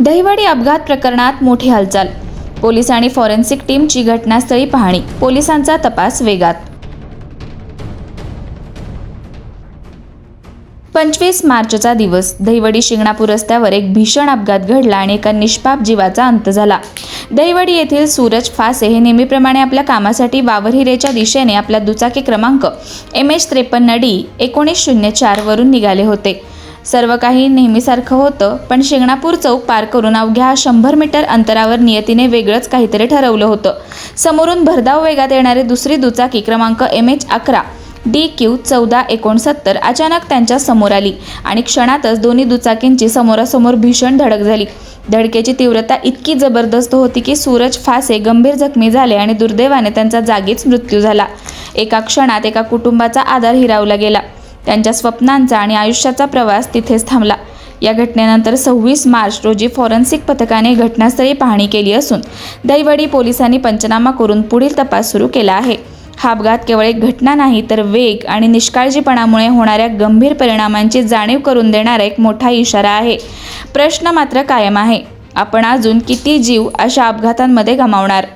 दहिवडी अपघात प्रकरणात मोठी हालचाल। पोलीस आणि फॉरेन्सिक टीमची घटनास्थळी पाहणी, पोलिसांचा तपास वेगात। 25 मार्चचा दिवस, दहिवडी शिंगणापूर रस्त्यावर एक भीषण अपघात घडला आणि एका निष्पाप जीवाचा अंत झाला। दहिवडी येथील सूरज फासे हे नेहमीप्रमाणे आपल्या कामासाठी वावरहिरेच्या दिशेने आपल्या दुचाकी क्रमांक MH53D 1904 वरून निघाले होते। सर्व काही नेहमीसारखं होतं, पण शिंगणापूर चौक पार करून अवघ्या 100 मीटर अंतरावर नियतीने वेगळंच काहीतरी ठरवलं होतं। समोरून भरधाव वेगात येणारी दुसरी दुचाकी क्रमांक MH11 DQ 1469 अचानक त्यांच्या समोर आली आणि क्षणातच दोन्ही दुचाकींची समोरासमोर भीषण धडक झाली। धडकेची तीव्रता इतकी जबरदस्त होती की सूरज फासे गंभीर जखमी झाले आणि दुर्दैवाने त्यांचा जागीच मृत्यू झाला। एका क्षणात एका कुटुंबाचा आधार हिरावला गेला। त्यांच्या स्वप्नांचा आणि आयुष्याचा प्रवास तिथेच थांबला। या घटनेनंतर 26 मार्च रोजी फॉरेन्सिक पथकाने घटनास्थळी पाहणी केली असून दहिवडी पोलिसांनी पंचनामा करून पुढील तपास सुरू केला आहे। हा अपघात केवळ एक घटना नाही, तर वेग आणि निष्काळजीपणामुळे होणाऱ्या गंभीर परिणामांची जाणीव करून देणारा एक मोठा इशारा आहे। प्रश्न मात्र कायम आहे, आपण अजून किती जीव अशा अपघातांमध्ये गमावणार?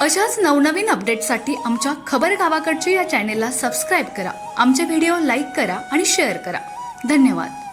अशाच नवनवीन अपडेट्ससाठी आमच्या खबर गावाकडची या चॅनेलला सबस्क्राईब करा, आमचे व्हिडिओ लाईक करा आणि शेअर करा। धन्यवाद।